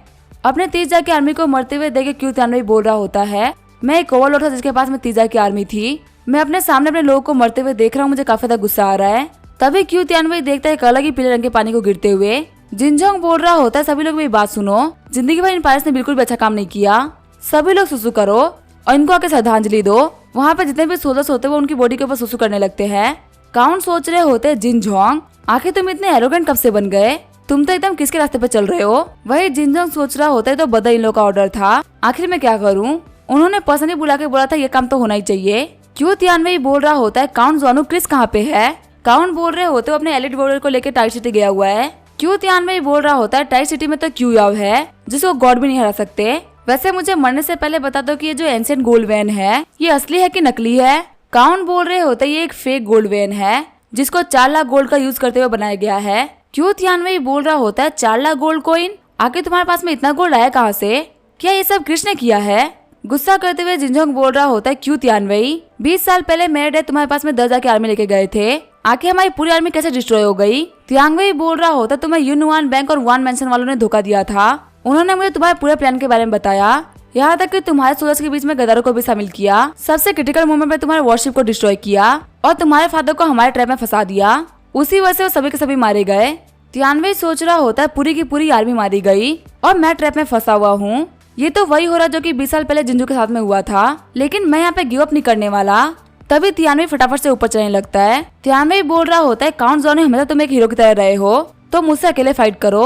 अपने 30 जार की आर्मी को मरते हुए देख के क्यू त्यान बोल रहा होता है, मैं एक ओवरलॉर्ड था जिसके पास में 30 जार की आर्मी थी। मैं अपने सामने अपने लोगों को मरते हुए देख रहा हूँ, मुझे काफी ज्यादा गुस्सा आ रहा है। तभी क्यू त्यान देखता है एक अलग ही पीले रंग के पानी को गिरते हुए। जिनजोंग बोल रहा होता है, सभी लोग मेरी बात सुनो, जिंदगी भर इन पायलट्स ने बिल्कुल भी अच्छा काम नहीं किया। सभी लोग सुसु करो और इनको आके श्रद्धांजलि दो। वहाँ पे जितने भी सोल्जर्स होते हैं वो उनकी बॉडी के ऊपर सुसु करने लगते हैं। काउंट सोच रहे होते हैं, जिनजोंग आखिर तुम इतने एरोगेंट कब से बन गए, तुम तो एकदम किसके रास्ते पे चल रहे हो। वही जिनजोंग सोच रहा होता है, तो बदल इन लोगों का ऑर्डर था, आखिर मैं क्या करूँ। उन्होंने पर्सनली बुला के बोला था ये काम तो होना ही चाहिए। क्यू त्यान बोल रहा होता है, काउंट ज़ुआनू क्रिस कहाँ पे है। काउंट बोल रहे होते अपने एलिट वॉरियर को लेकर टाइट सिटी गया हुआ है। क्यू त्यान बोल रहा होता है, टाइट सिटी में तो क्यू याव है जिसको गॉड भी नहीं हरा सकते। वैसे मुझे मरने से पहले बता दो कि ये जो एंशिएंट गोल्ड वेन है ये असली है कि नकली है। काउंट बोल रहे होते ये एक फेक गोल्ड वेन है जिसको 4 लाख गोल्ड का यूज करते हुए बनाया गया है। क्यू त्यान बोल रहा होता है, 4 लाख गोल्ड कॉइन, आखिर तुम्हारे पास में इतना गोल्ड आया कहाँ से, क्या ये सब कृष्ण ने किया है। गुस्सा करते हुए जिनजोंग बोल रहा होता है, क्यू त्यान 20 साल पहले मेरे डैड तुम्हारे पास में 10 हजार की आर्मी लेके गए थे, आखिर हमारी पूरी आर्मी कैसे डिस्ट्रॉय हो गई। त्यांग बोल रहा होता, तुम्हें यूनुआन बैंक और वन मेंशन वालों ने धोखा दिया था। उन्होंने मुझे तुम्हारे पूरे प्लान के बारे में बताया, यहाँ तक कि तुम्हारे सोल्जर्स के बीच में गद्दारों को भी शामिल किया, सबसे क्रिटिकल मोमेंट में तुम्हारे वॉरशिप को डिस्ट्रॉय किया और तुम्हारे फादर को हमारे ट्रैप में फंसा दिया। उसी वजह से वो सभी के सभी मारे गए। त्यांग सोच रहा होता है, पूरी की पूरी आर्मी मारी गई और मैं ट्रैप में फंसा हुआ हूँ। ये तो वही हो रहा जो कि 20 साल पहले जिंजू के साथ में हुआ था, लेकिन मैं यहाँ पे गिव अप नहीं करने वाला। तभी तियानवे फटाफट से ऊपर चलने लगता है। तियानवे बोल रहा होता है, काउंट ज़ुआनू हमेशा तुम एक हीरो की तरह रहे हो, तो मुझसे अकेले फाइट करो।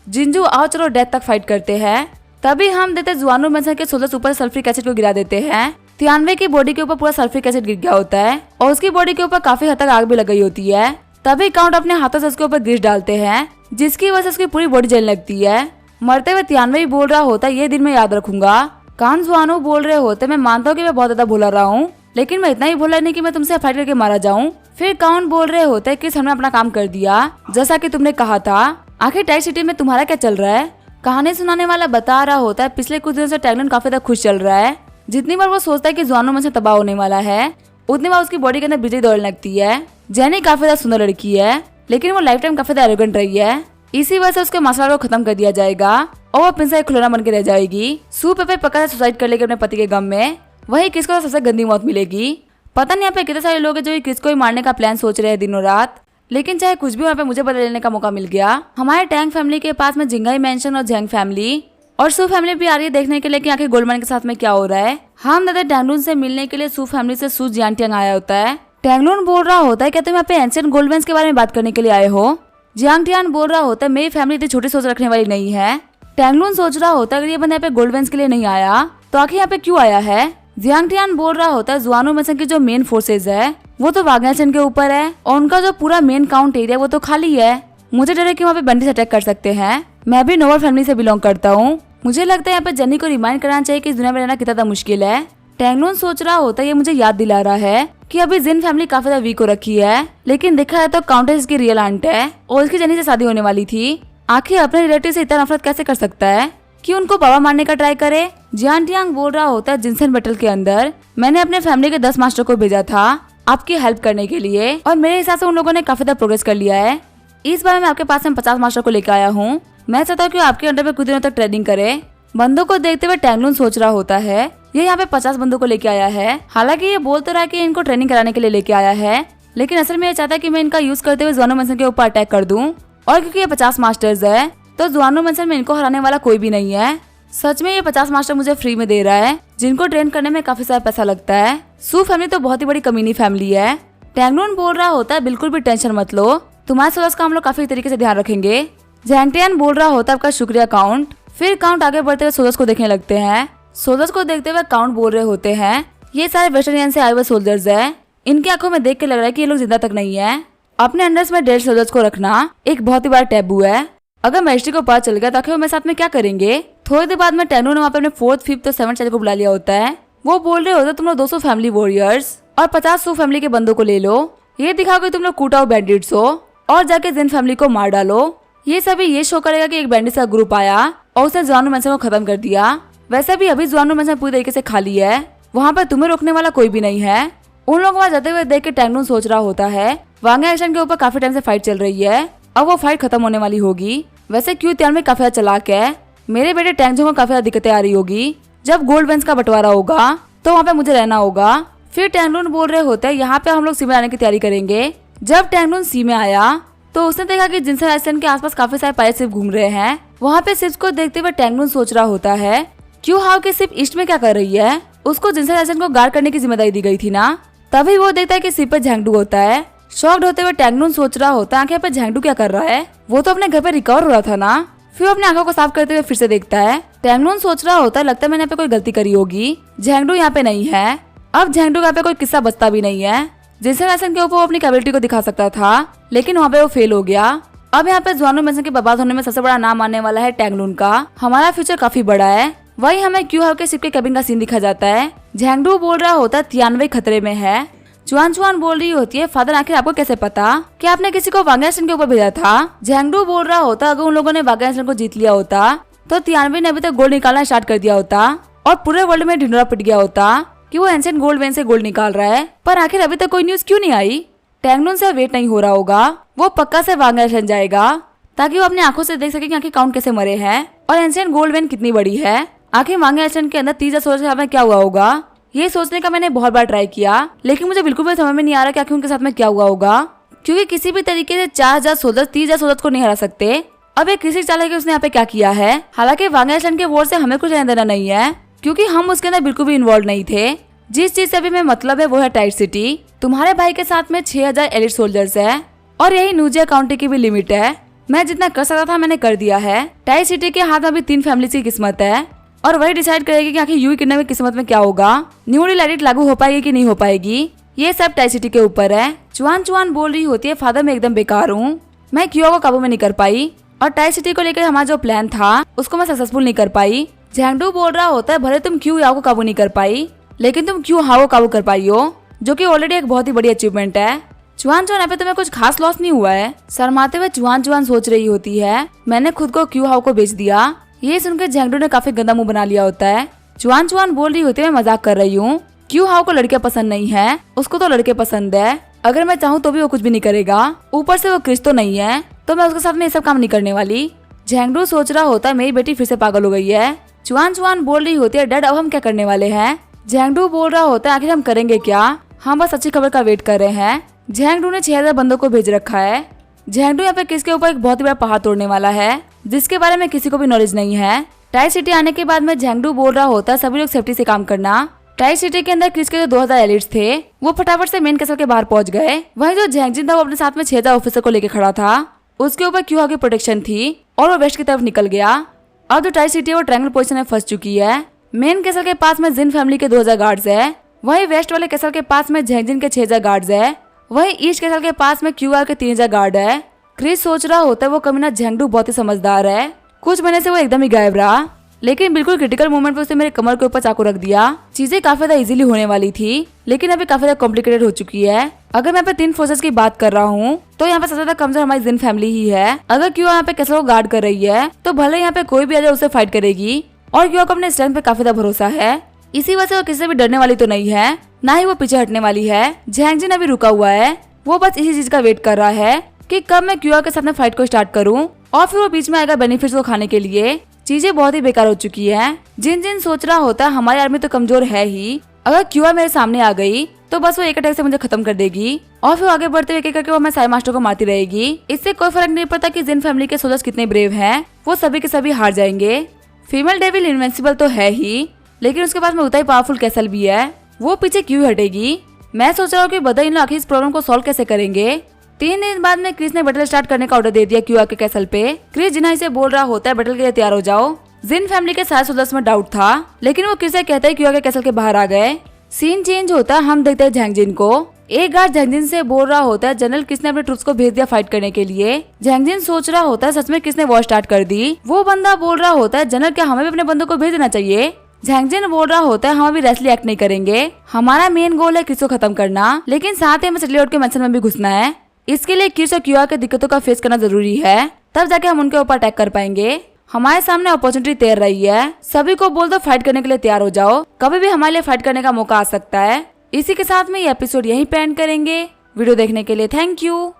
जिंजू आओ चलो डेथ तक फाइट करते हैं। तभी हम देते ज़ुआनू मेंशन के सोल्जर्स ऊपर सल्फ्यूरिक एसिड को गिरा देते हैं। तियानवे की बॉडी के ऊपर पूरा सल्फ्यूरिक एसिड गिर गया होता है और उसकी बॉडी के ऊपर काफी हद तक आग भी लग गई होती है। तभी काउंट अपने हाथों से उसके ऊपर ग्रीस डालते हैं, जिसकी वजह से उसकी पूरी बॉडी जलने लगती है। मरते हुए तियानवे बोल रहा होता है, ये दिन मैं याद रखूंगा। काउंट ज़ुआनू बोल रहे होते, मैं मानता हूँ कि मैं बहुत ज्यादा भूला रहा हूँ, लेकिन मैं इतना ही भूला नहीं कि मैं तुमसे फाइट करके मारा जाऊं। फिर काउंट बोल रहे होते कि हमने अपना काम कर दिया जैसा कि तुमने कहा था। आखिर टाइट सिटी में तुम्हारा क्या चल रहा है। कहानी सुनाने वाला बता रहा होता है, पिछले कुछ दिनों से टैगलन काफी ज्यादा खुश चल रहा है। जितनी बार वो सोचता है कि ज़ुआनू में से तबाह होने वाला है, उतनी बार उसकी बॉडी के अंदर बिजली दौड़ने लगती है। जेनी काफी ज्यादा सुंदर लड़की है, लेकिन वो लाइफ टाइम काफी ज्यादा एरोगेंट रही है। इसी वजह से उसके मार्शल आर्ट को खत्म कर दिया जाएगा और वो प्रिंसेस खिलौना बन के रह जाएगी। सू पेपर पक्का से सुसाइड कर लेगी अपने पति के गम में। वही क्रिस को सबसे गंदी मौत मिलेगी। पता नहीं यहाँ पे कितने सारे लोग हैं जो क्रिस को ही मारने का प्लान सोच रहे हैं दिनों रात, लेकिन चाहे कुछ भी, वहाँ पे मुझे बदल लेने का मौका मिल गया। हमारे टैंग फैमिली के पास में जिंगाई मेंशन और जेंग फैमिली और सू फैमिली भी आ रही है देखने के लिए कि आखिर गोल्डमैन के साथ में क्या हो रहा है। हम दादा टैंगलून से मिलने के लिए सू फैमिली से सू जियांटियांग आया होता है। टैंगलून बोल रहा होता है, क्या तुम यहाँ पे एंशिएंट गोल्डमैन के बारे में बात करने के लिए आए हो। जियांटियांग बोल रहा होता है, मेरी फैमिली इतनी छोटी सोच रखने वाली नहीं है। टैंगलून सोच रहा होता है, अगर ये बंदा यहाँ पे गोल्डमैन के लिए नहीं आया तो आखिर यहाँ पे क्यों आया है। जियांटियांग बोल रहा होता है, ज़ुआनू मेंशन की जो मेन फोर्सेज है वो तो वागनेशन के ऊपर है और उनका जो पूरा मेन काउंट एरिया वो तो खाली है। मुझे डर है कि वहाँ पे बंदी अटैक कर सकते हैं। मैं भी नोबल फैमिली से बिलोंग करता हूँ। मुझे लगता है यहाँ पे जेनी को रिमाइंड कराना चाहिए कि इस दुनिया में रहना कितना मुश्किल है। टैंगलून सोच रहा होता है, ये मुझे याद दिला रहा है कि अभी जिन फैमिली काफी ज्यादा वीक हो रखी है, लेकिन देखा जाए तो काउंटेस की रियल आंट है और उसकी जेनी से शादी होने वाली थी। आखिर अपने रिलेटिव से इतना नफरत कैसे कर सकता है कि उनको बाबा मारने का ट्राई करे। जियांटियांग बोल रहा होता है, जिनसेन बैटल के अंदर मैंने अपने फैमिली के 10 मास्टर को भेजा था आपकी हेल्प करने के लिए और मेरे हिसाब से उन लोगों ने काफी ज्यादा प्रोग्रेस कर लिया है। इस बार मैं आपके पास में 50 मास्टर को लेकर आया हूँ। मैं चाहता हूँ कि आपके अंडर में कुछ दिनों तक ट्रेनिंग करे। बंदों को देखते हुए टैंगलून सोच रहा होता है, ये यहाँ पे 50 बंदों को लेके आया है। हालांकि ये बोल तो रहा है कि इनको ट्रेनिंग कराने के लिए लेके आया है, लेकिन असल में ये चाहता है कि मैं इनका यूज करते हुए ज़ुआनू मेंशन के ऊपर अटैक कर दूं। और क्योंकि ये 50 मास्टर्स है तो ज़ुआनू मेंशन में इनको हराने वाला कोई भी नहीं है। सच में ये 50 मास्टर मुझे फ्री में दे रहा है, जिनको ट्रेन करने में काफी सारा पैसा लगता है। सू फैमिली तो बहुत ही बड़ी कमीनी फैमिली है। टैंगलून बोल रहा होता है, बिल्कुल भी टेंशन मत लो, तुम्हारे सोल्जर्स का हम लोग काफी तरीके से ध्यान रखेंगे। जियांटियांग बोल रहा होता है, आपका शुक्रिया काउंट। फिर काउंट आगे बढ़ते हुए सोल्जर्स को देखने लगते हैं। सोल्जर्स को देखते हुए काउंट बोल रहे होते हैं, ये सारे वेस्टर्न से आए हुए सोल्जर्स है। इनकी आंखों में देख के लग रहा है कि ये लोग जिंदा तक नहीं है। अपने अंडर्स में डेड सोल्जर्स को रखना एक बहुत ही बड़ा टैबू है। अगर मैजिस्ट्री को पता चल गया तो आखिर वो मेरे साथ में क्या करेंगे। थोड़ी देर बाद में टैंगलून ने वहाँ पे अपने 4th, 5th और 7th चाचा को बुला लिया होता है। वो बोल रहे होते, तुम लोग 200 फैमिली वॉरियर्स और 50 सू फैमिली के बंदों को ले लो। ये दिखाओ कि तुम लोग कूटाओ बैंडिट्स हो और जाके जिन फैमिली को मार डालो। ये सभी ये शो करेगा कि एक बैंडिट्स का ग्रुप आया और उसने जुआनू मैंशन को खत्म कर दिया। वैसे भी अभी जुआनू मैंशन पूरी तरीके से खाली है, वहाँ पर तुम्हें रोकने वाला कोई भी नहीं है। उन लोगों को वहाँ जाते हुए देख के टैंगडून सोच रहा होता है वांग एक्शन के ऊपर काफी टाइम से फाइट चल रही है, अब वो फाइट खत्म होने वाली होगी। वैसे क्यू त्यान में काफी ज्यादा चालाक है, मेरे बेटे टैंगजों को काफी ज्यादा दिक्कतें आ रही होगी। जब गोल्ड वेंस का बंटवारा होगा तो वहाँ पे मुझे रहना होगा। फिर टैंगडून बोल रहे होते हैं यहाँ पे हम लोग सी में आने की तैयारी करेंगे। जब टैंगडून सी में आया तो उसने देखा कि जिनसन आइलैंड के आसपास काफी सारे पायलट शिप घूम रहे हैं। वहाँ पे शिप्स को देखते हुए टैंगडून सोच रहा होता है क्यू हाउ की शिप ईस्ट में क्या कर रही है, उसको जिनसन आइलैंड को गार्ड करने की जिम्मेदारी दी गई थी ना। तभी वो देखता है कि शिप पे झैंगडू होता है। शॉक्ड होते हुए टैंगडून सोच रहा होता है कि यहाँ पे झैंगडू क्या कर रहा है, वो तो अपने घर पे रिकवर हो रहा था ना। फिर वो अपनी आंखों को साफ करते हुए फिर से देखता है। टैंगडून सोच रहा होता है लगता है मैंने यहाँ पे कोई गलती करी होगी, झैंगडू यहाँ पे नहीं है। अब झैंगडू यहाँ पे कोई किस्सा बचता भी नहीं है। जिनसन आइलैंड के ऊपर वो अपनी कैपेबिलिटी को दिखा सकता था, लेकिन वहाँ पे वो फेल हो गया। अब यहाँ पे जुआनू मैंशन के बर्बाद होने में सबसे बड़ा नाम आने वाला है टैंगडून का। हमारा फ्यूचर काफी बड़ा है। वही हमें क्यू हाउ के शिप के केबिन का सीन दिखा जाता है। झैंगडू बोल रहा होता है तियानवे खतरे में है। जुआन जुआन बोल रही होती है फादर आखिर आपको कैसे पता कि आपने किसी को वांग एक्शन के ऊपर भेजा था। झैंगडू बोल रहा होता अगर उन लोगों ने वांग एक्शन को जीत लिया होता तो तियानवे ने अभी तक गोल्ड निकालना स्टार्ट कर दिया होता और पूरे वर्ल्ड में ढिंडोरा पिट गया होता कि वो एंशिएंट गोल्ड वेन से गोल्ड निकाल रहा है। पर आखिर अभी तक कोई न्यूज क्यों नहीं आई। टैंगडून से वेट नहीं हो रहा होगा, वो पक्का से वांग एक्शन जाएगा ताकि वो अपनी आंखों से देख सके कि आखिर काउंट कैसे मरे हैं और एंशिएंट गोल्ड वेन कितनी बड़ी है। आखिर वांग एक्शन के अंदर 30,000 सोल्जर्स में क्या हुआ होगा, ये सोचने का मैंने बहुत बार ट्राई किया, लेकिन मुझे बिल्कुल भी समझ में नहीं आ रहा कि आखिर उनके साथ में क्या हुआ होगा, क्योंकि किसी भी तरीके से 4,000 सोल्जर्स 30,000 सोल्जर्स को नहीं हरा सकते। अब एक कृषि चालक उसने यहाँ पे क्या किया है। हालांकि वांग एक्शन के वॉर से हमें कुछ लेना देना नहीं है, क्योंकि हम उसके अंदर बिल्कुल भी इन्वॉल्व नहीं थे। जिस चीज से अभी मैं मतलब है वो है टाइट सिटी। तुम्हारे भाई के साथ में 6,000 एलिट सोल्जर्स है और यही न्यूजिया काउंटी की भी लिमिट है। मैं जितना कर सकता था मैंने कर दिया है। टाइट सिटी के हाथ में अभी 3 फैमिली की किस्मत है और वही डिसाइड करेगी कि आखिर यूई किडनैप की किस्मत में क्या होगा, न्यू डील एडिट लागू हो पाएगी कि नहीं हो पाएगी, ये सब टाइट सिटी के ऊपर है। चुआन चुआन बोल रही होती है फादर मैं एकदम बेकार हूँ, मैं क्यूआ को काबू में नहीं कर पाई और टाइट सिटी को लेकर हमारा जो प्लान था उसको मैं सक्सेसफुल नहीं कर पाई। झैंगडू बोल रहा होता है भले तुम क्यू याओ को काबू नहीं कर पाई, लेकिन तुम क्यू हाओ को काबू कर पाई हो, जो कि ऑलरेडी एक बहुत ही बड़ी अचीवमेंट है। चुआन चुआन पे तुम्हें कुछ खास लॉस नहीं हुआ है। शर्माते हुए चुआन चुआन सोच रही होती है मैंने खुद को क्यू हाओ को बेच दिया। ये सुनकर झैंगडू ने काफी गंदा मुंह बना लिया होता है। चुआन चुआन बोल रही होती है मैं मजाक कर रही हूँ, क्यू हाओ को लड़के पसंद नहीं है, उसको तो लड़के पसंद है। अगर मैं चाहूँ तो भी वो कुछ भी नहीं करेगा, ऊपर से वो क्रिस तो नहीं है, तो मैं उसके साथ में ये सब काम नहीं करने वाली। झैंगडू सोच रहा होता है मेरी बेटी फिर से पागल हो गई है। चुआन चुआन बोल रही होती है डैड अब हम क्या करने वाले हैं। झैंगडू बोल रहा होता है आखिर हम करेंगे क्या, हम बस अच्छी खबर का वेट कर रहे हैं। झैंगडू ने 6,000 बंदों को भेज रखा है। झैंगडू यहाँ पे किसके ऊपर एक बहुत ही बड़ा पहाड़ तोड़ने वाला है, जिसके बारे में किसी को भी नॉलेज नहीं है। टाइट सिटी आने के बाद में झैंगडू बोल रहा होता है सभी लोग सेफ्टी से काम करना। टाइट सिटी के अंदर क्रिस के जो 2,000 एलिट्स थे वो फटाफट से मेन कैसल के बाहर पहुंच गए। वहीं जो झैंगजिन था वो अपने साथ में 6,000 ऑफिसर को लेकर खड़ा था, उसके ऊपर क्यू की प्रोटेक्शन थी और वो वेस्ट की तरफ निकल गया। अब जो टाइट सिटी है वो ट्रायंगल पोजीशन में फंस चुकी है। मेन कैसल के पास में जिन फैमिली के 2,000 गार्ड्स है, वहीं वेस्ट वाले कैसल के पास में झैंगजिन के 6,000 गार्ड्स है, वहीं ईस्ट कैसल के पास में क्यूआर के 3,000 गार्ड है। क्रिस सोच रहा होता है वो कमीना झैंगडू बहुत ही समझदार है, कुछ महीने से वो एकदम ही गायब रहा, लेकिन बिल्कुल क्रिटिकल मोमेंट पे उसने मेरे कमर के ऊपर चाकू रख दिया। चीजें काफी ज्यादा इजीली होने वाली थी, लेकिन अभी काफी ज्यादा कॉम्प्लिकेटेड हो चुकी है। अगर मैं यहाँ पे 3 फोर्सेस की बात कर रहा हूँ तो यहाँ पे सबसे ज्यादा कमजोर हमारी जिन फैमिली ही है। अगर क्यू यहाँ पे कैसल को गार्ड कर रही है तो भले यहाँ पे कोई भी आ जाए उसे फाइट करेगी और क्यू को अपने स्ट्रेंथ पे काफी ज्यादा भरोसा है। इसी वजह से वो किसी से भी डरने वाली तो नहीं है, ना ही वो पीछे हटने वाली है। झैंगजिन अभी रुका हुआ है, वो बस इसी चीज का वेट कर रहा है कि कब मैं क्यूआ के साथ में फाइट को स्टार्ट करूं और फिर वो बीच में आएगा बेनिफिट्स को खाने के लिए। चीजें बहुत ही बेकार हो चुकी है। जिन जिन सोच रहा होता है हमारी आर्मी तो कमजोर है ही, अगर क्यूआ मेरे सामने आ गई तो बस वो एक अटैक से मुझे खत्म कर देगी और फिर आगे बढ़ते हुए एक करके वो मैं साई मास्टर को मारती रहेगी। इससे कोई फर्क नहीं पड़ता कि जिन फैमिली के सोल्जर्स कितने ब्रेव हैं, वो सभी के सभी हार जाएंगे। फीमेल डेविल इनविंसिबल तो है ही, लेकिन उसके पास में उतना ही पावरफुल कैसल भी है, वो पीछे क्यों हटेगी। मैं सोच रहा हूँ कि बदर इन लोग आखिर इस प्रॉब्लम को सॉल्व कैसे करेंगे। 3 दिन बाद में क्रिस ने बैटल स्टार्ट करने का ऑर्डर दे दिया क्यूआ के कैसल पे। क्रिस जिन्हाई से बोल रहा होता है बैटल के लिए तैयार हो जाओ। जिन फैमिली के सारे सोल्जर्स में डाउट था, लेकिन वो क्रिस से कहता है क्यूआ के कैसल के बाहर आ गए। सीन चेंज होता है, हम देखते हैं झैंगजिन को। एक गार्ड झैंगजिन से बोल रहा होता है जनरल किस ने अपने ट्रूप्स को भेज दिया फाइट करने के लिए। झैंगजिन सोच रहा होता है सच में किसने वॉर स्टार्ट कर दी। वो बंदा बोल रहा होता है जनरल क्या हमें भी अपने बंदों को भेज देना चाहिए। झैंगजिन बोल रहा होता है हम अभी रेस्टली एक्ट नहीं करेंगे, हमारा मेन गोल है क्रिस को खत्म करना, लेकिन साथ ही हमें सेटलीआउट के मैंशन में भी घुसना है। इसके लिए क्रिस और क्यूआ के दिक्कतों का फेस करना जरूरी है, तब जाके हम उनके ऊपर अटैक कर पाएंगे। हमारे सामने अपॉर्चुनिटी तैर रही है, सभी को बोल दो फाइट करने के लिए तैयार हो जाओ, कभी भी हमारे लिए फाइट करने का मौका आ सकता है। इसी के साथ में ये एपिसोड यहीं पे एंड करेंगे। वीडियो देखने के लिए थैंक यू।